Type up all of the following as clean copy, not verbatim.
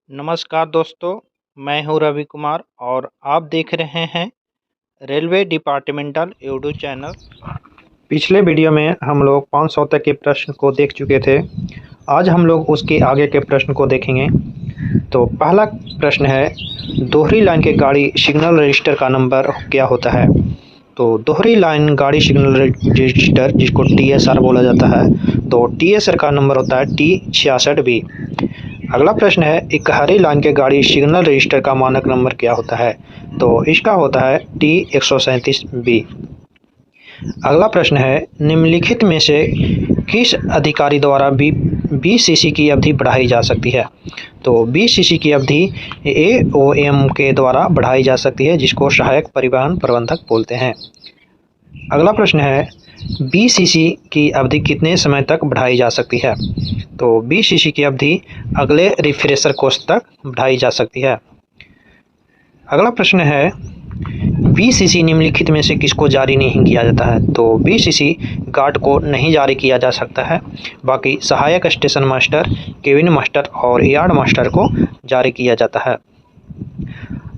नमस्कार दोस्तों, मैं हूं रवि कुमार और आप देख रहे हैं रेलवे डिपार्टमेंटल यूट्यूब चैनल। पिछले वीडियो में हम लोग 500 तक के प्रश्न को देख चुके थे। आज हम लोग उसके आगे के प्रश्न को देखेंगे। तो पहला प्रश्न है, दोहरी लाइन के गाड़ी सिग्नल रजिस्टर का नंबर क्या होता है? तो दोहरी लाइन गाड़ी सिग्नल रजिस्टर, जिसको TSR बोला जाता है, तो TSR का नंबर होता है T66B। अगला प्रश्न है, एक हरी लाइन के गाड़ी सिग्नल रजिस्टर का मानक नंबर क्या होता है? तो इसका होता है T137B। अगला प्रश्न है, निम्नलिखित में से किस अधिकारी द्वारा BCC की अवधि बढ़ाई जा सकती है? तो BCC की अवधि AOM के द्वारा बढ़ाई जा सकती है, जिसको सहायक परिवहन प्रबंधक बोलते हैं। अगला प्रश्न है, BCC की अवधि कितने समय तक बढ़ाई जा सकती है? तो BCC की अवधि अगले रिफ्रेशर कोर्स तक बढ़ाई जा सकती है। अगला प्रश्न है, BCC निम्नलिखित में से किसको जारी नहीं किया जाता है? तो BCC गार्ड को नहीं जारी किया जा सकता है, बाकी सहायक स्टेशन मास्टर, केबिन मास्टर और यार्ड मास्टर को जारी किया जाता है।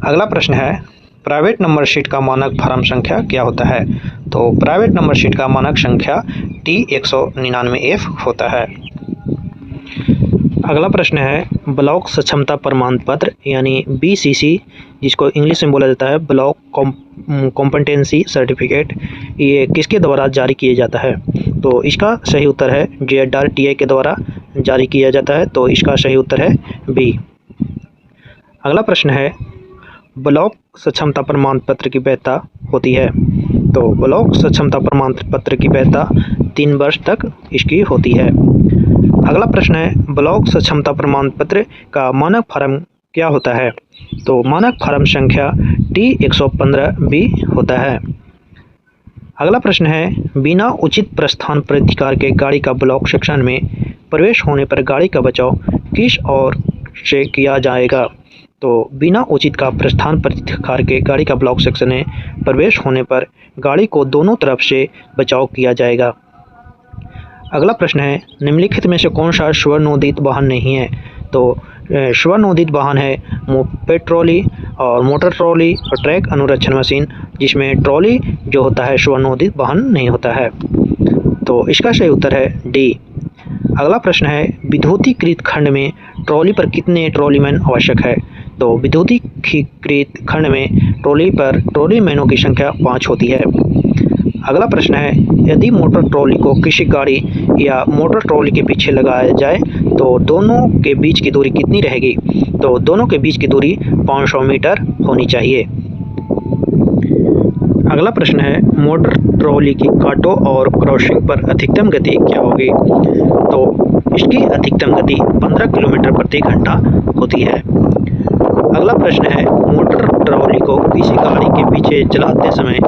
अगला प्रश्न है, प्राइवेट नंबर शीट का मानक फॉर्म संख्या क्या होता है? तो प्राइवेट नंबर शीट का मानक संख्या T199F होता है। अगला प्रश्न है, ब्लॉक सक्षमता प्रमाण पत्र यानी BCC, जिसको इंग्लिश में बोला जाता है ब्लॉक कॉम्पिटेंसी सर्टिफिकेट, ये किसके द्वारा जारी किया जाता है? तो इसका सही उत्तर है JRTI के द्वारा जारी किया जाता है। तो इसका सही उत्तर है B। अगला प्रश्न है, ब्लॉक सक्षमता प्रमाण पत्र की वैधता होती है? तो ब्लॉक सक्षमता प्रमाण पत्र की वैधता 3 वर्ष तक इसकी होती है। अगला प्रश्न है, ब्लॉक सक्षमता प्रमाण पत्र का मानक फॉर्म क्या होता है? तो मानक फॉर्म संख्या T115B होता है। अगला प्रश्न है, बिना उचित प्रस्थान प्राधिकार के गाड़ी का ब्लॉक सेक्शन में प्रवेश होने पर गाड़ी का बचाव किस ओर से किया जाएगा? तो बिना उचित का प्रस्थान प्राधिकार के गाड़ी का ब्लॉक सेक्शन में प्रवेश होने पर गाड़ी को दोनों तरफ से बचाव किया जाएगा। अगला प्रश्न है, निम्नलिखित में से कौन सा स्वर्णोदित वाहन नहीं है? तो स्वर्णोदित वाहन है मोपेड ट्रॉली और मोटर ट्रॉली और ट्रैक अनुरक्षण मशीन, जिसमें ट्रॉली जो होता है स्वर्णोदित वाहन नहीं होता है। तो इसका सही उत्तर है D। अगला प्रश्न है, विद्युतीकृत खंड में ट्रॉली पर कितने ट्रॉलीमैन आवश्यक है? तो विद्युतीकृत खंड में ट्रॉली पर ट्रॉलीमैनों की संख्या 5 होती है। अगला प्रश्न है, यदि मोटर ट्रॉली को किसी गाड़ी या मोटर ट्रॉली के पीछे लगाया जाए तो दोनों के बीच की दूरी कितनी रहेगी? तो दोनों के बीच की दूरी 500 मीटर होनी चाहिए। अगला प्रश्न है, मोटर ट्रॉली की कांटों और क्रॉसिंग पर अधिकतम गति क्या होगी? तो इसकी अधिकतम गति 15 किलोमीटर प्रति घंटा होती है। अगला प्रश्न है, मोटर ट्रॉली को किसी गाड़ी के पीछे चलाते समय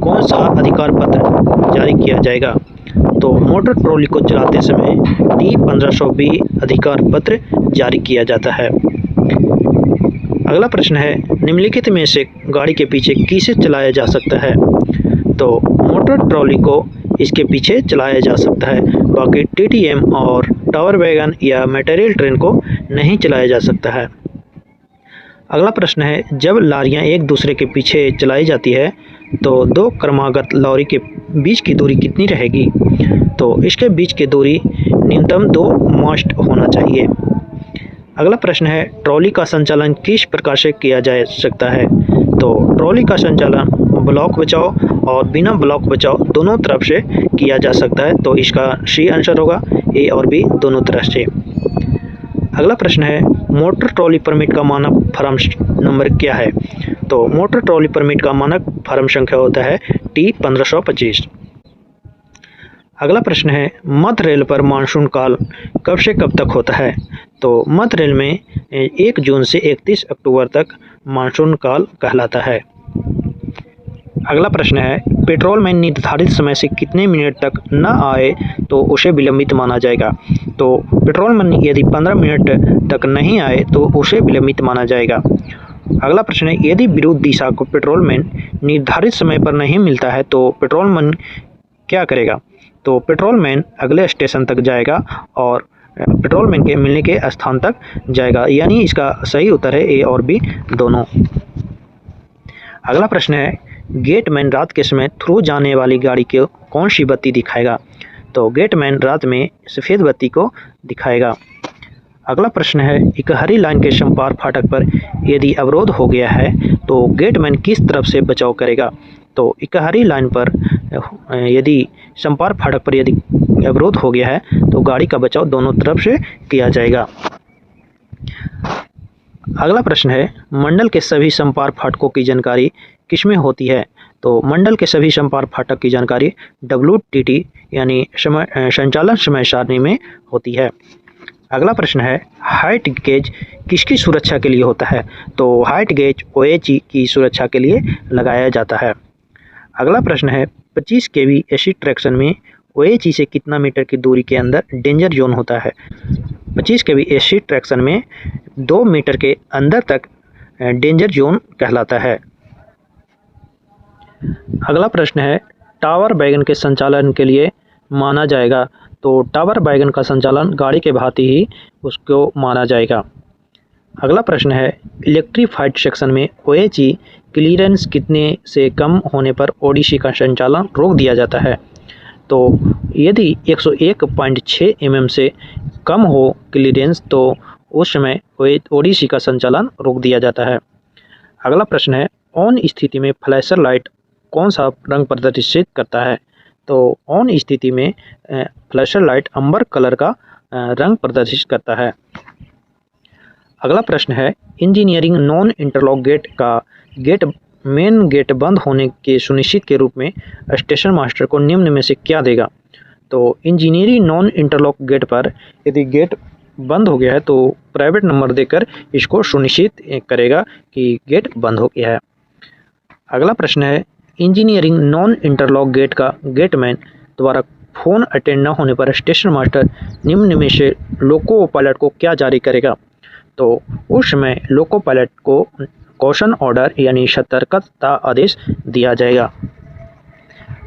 कौन सा अधिकार पत्र जारी किया जाएगा? तो मोटर ट्रॉली को चलाते समय T1500B अधिकार पत्र जारी किया जाता है। अगला प्रश्न है, निम्नलिखित में से गाड़ी के पीछे किसे चलाया जा सकता है? तो मोटर ट्रॉली को इसके पीछे चलाया जा सकता है, बाकी TTM और टावर वैगन या मटेरियल ट्रेन को नहीं चलाया जा सकता है। अगला प्रश्न है, जब लारियां एक दूसरे के पीछे चलाई जाती है तो दो क्रमागत लॉरी के बीच की दूरी कितनी रहेगी? तो इसके बीच की दूरी न्यूनतम 2 मास्ट होना चाहिए। अगला प्रश्न है, ट्रॉली का संचालन किस प्रकार से किया जा सकता है? तो ट्रॉली का संचालन ब्लॉक बचाव और बिना ब्लॉक बचाव दोनों तरफ से किया जा सकता है। तो इसका सी आंसर होगा A और B दोनों तरफ से। अगला प्रश्न है, मोटर ट्रॉली परमिट का मानक फॉर्म नंबर क्या है? तो मोटर ट्रॉली परमिट का मानक फॉर्म संख्या होता है T1525। अगला प्रश्न है, मध्य रेल पर मानसून काल कब से कब तक होता है? तो मध्य रेल में 1 जून से 31 अक्टूबर तक मानसून काल कहलाता है। अगला प्रश्न है, पेट्रोलमैन निर्धारित समय से कितने मिनट तक न आए तो उसे विलंबित माना जाएगा? तो पेट्रोलमैन यदि 15 मिनट तक नहीं आए तो उसे विलंबित माना जाएगा। अगला प्रश्न है, यदि विरुद्ध दिशा को पेट्रोलमैन निर्धारित समय पर नहीं मिलता है तो पेट्रोलमैन क्या करेगा? तो पेट्रोलमैन अगले स्टेशन तक जाएगा और पेट्रोलमैन के मिलने के स्थान तक जाएगा। यानी इसका सही उत्तर है ए और बी दोनों। अगला प्रश्न है, गेटमैन रात के समय थ्रू जाने वाली गाड़ी को कौन सी बत्ती दिखाएगा? तो गेटमैन रात में सफ़ेद बत्ती को दिखाएगा। अगला प्रश्न है, इकहरी लाइन के समपार फाटक पर यदि अवरोध हो गया है तो गेटमैन किस तरफ से बचाव करेगा? तो इकहरी लाइन पर यदि समपार फाटक पर यदि अवरोध हो गया है तो गाड़ी का बचाव दोनों तरफ से किया जाएगा। अगला प्रश्न है, मंडल के सभी समपार फाटकों की जानकारी किसमें होती है? तो मंडल के सभी समपार फाटक की जानकारी WTT यानी संचालन समय सारणी में होती है। अगला प्रश्न है, हाइट गेज किसकी सुरक्षा के लिए होता है? तो हाइट गेज OHE की सुरक्षा के लिए लगाया जाता है। अगला प्रश्न है, 25 kV एसी ट्रैक्शन में OHE से कितना मीटर की दूरी के अंदर डेंजर जोन होता है? 25 kV एसी ट्रैक्शन में 2 मीटर के अंदर तक डेंजर जोन कहलाता है। अगला प्रश्न है, टावर वैगन के संचालन के लिए माना जाएगा? तो टावर वैगन का संचालन गाड़ी के भांति ही उसको माना जाएगा। अगला प्रश्न है, इलेक्ट्रीफाइड सेक्शन में OHE क्लीयरेंस कितने से कम होने पर ODC का संचालन रोक दिया जाता है? तो यदि 101.6 mm से कम हो क्लीयरेंस तो उस समय ODC का संचालन रोक दिया जाता है। अगला प्रश्न है, ऑन स्थिति में फ्लैशर लाइट कौन सा रंग प्रदर्शित करता है? तो ऑन स्थिति में फ्लैशर लाइट अंबर कलर का रंग प्रदर्शित करता है। अगला प्रश्न है, इंजीनियरिंग नॉन इंटरलॉक गेट का मेन गेट बंद होने के सुनिश्चित के रूप में स्टेशन मास्टर को निम्न में से क्या देगा? तो इंजीनियरिंग नॉन इंटरलॉक गेट पर यदि गेट बंद हो गया है तो प्राइवेट नंबर देकर इसको सुनिश्चित करेगा कि गेट बंद हो गया है। अगला प्रश्न है, इंजीनियरिंग नॉन इंटरलॉक गेट का गेटमैन द्वारा फ़ोन अटेंड न होने पर स्टेशन मास्टर निम्न में से लोको पायलट को क्या जारी करेगा? तो उस समय लोको पायलट को कॉशन ऑर्डर यानी सतर्कता आदेश दिया जाएगा।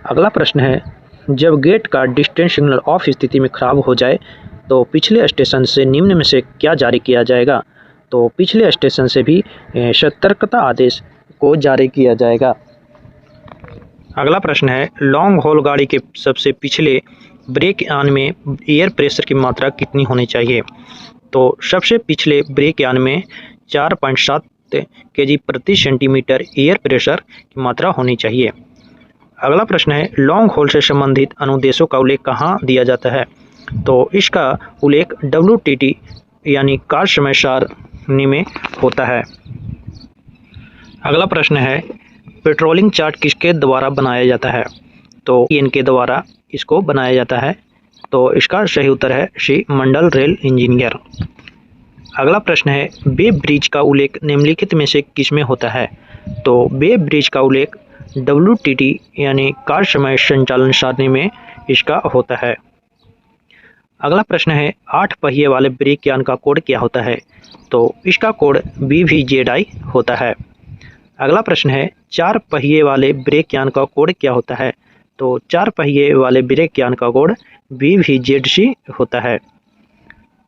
अगला प्रश्न है, जब गेट का डिस्टेंस सिग्नल ऑफ स्थिति में खराब हो जाए तो पिछले स्टेशन से निम्न में से क्या जारी किया जाएगा? तो पिछले स्टेशन से भी सतर्कता आदेश को जारी किया जाएगा। अगला प्रश्न है, लॉन्ग हॉल गाड़ी के सबसे पिछले ब्रेक यान में एयर प्रेशर की मात्रा कितनी होनी चाहिए? तो सबसे पिछले ब्रेक यान में 4.7 kg प्रति सेंटीमीटर एयर प्रेशर की मात्रा होनी चाहिए। अगला प्रश्न है, लॉन्ग हॉल से संबंधित अनुदेशों का उल्लेख कहाँ दिया जाता है? तो इसका उल्लेख WTT यानी कार्य समय सारणी में होता है। अगला प्रश्न है, पेट्रोलिंग चार्ट किसके द्वारा बनाया जाता है? तो इनके द्वारा इसको बनाया जाता है। तो इसका सही उत्तर है श्री मंडल रेल इंजीनियर। अगला प्रश्न है, वेब ब्रिज का उल्लेख निम्नलिखित में से किसमें होता है? तो वेब ब्रिज का उल्लेख WTT यानी कार्य समय संचालन सारणी में इसका होता है। अगला प्रश्न है, 8 पहिए वाले ब्रेक यान का कोड क्या होता है? तो इसका कोड BVZI होता है। अगला प्रश्न है, 4 पहिए वाले ब्रेक यान का कोड क्या होता है? तो 4 पहिए वाले ब्रेक यान का कोड BVZC होता है।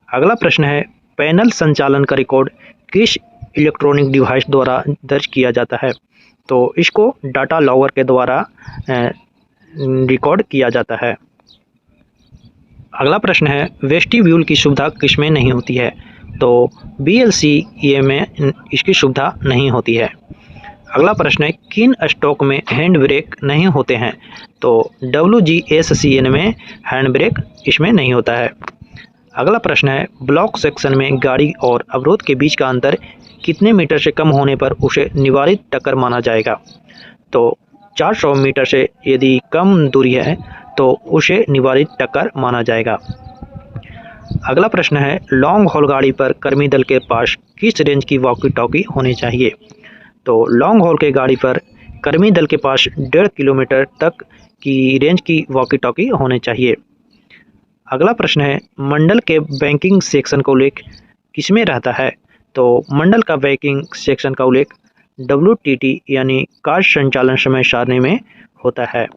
अगला प्रश्न है, पैनल संचालन का रिकॉर्ड किस इलेक्ट्रॉनिक डिवाइस द्वारा दर्ज किया जाता है? तो इसको डाटा लॉगर के द्वारा रिकॉर्ड किया जाता है। अगला प्रश्न है, वेस्टिब्यूल की सुविधा किसमें नहीं होती है? तो BLCA में इसकी सुविधा नहीं होती है। अगला प्रश्न है, किन स्टॉक में हैंड ब्रेक नहीं होते हैं? तो WGSCN में हैंड ब्रेक इसमें नहीं होता है। अगला प्रश्न है, ब्लॉक सेक्शन में गाड़ी और अवरोध के बीच का अंतर कितने मीटर से कम होने पर उसे निवारित टक्कर माना जाएगा? तो 400 मीटर से यदि कम दूरी है तो उसे निवारित टक्कर माना जाएगा। अगला प्रश्न है, लॉन्ग हॉल गाड़ी पर कर्मी दल के पास किस रेंज की वॉकी टॉकी होनी चाहिए? तो लॉन्ग हॉल के गाड़ी पर कर्मी दल के पास 1.5 किलोमीटर तक की रेंज की वॉकी टॉकी होने चाहिए। अगला प्रश्न है, मंडल के बैंकिंग सेक्शन का उल्लेख किसमें रहता है? तो मंडल का बैंकिंग सेक्शन का उल्लेख WTT यानी कार्य संचालन समय सारणी में होता है।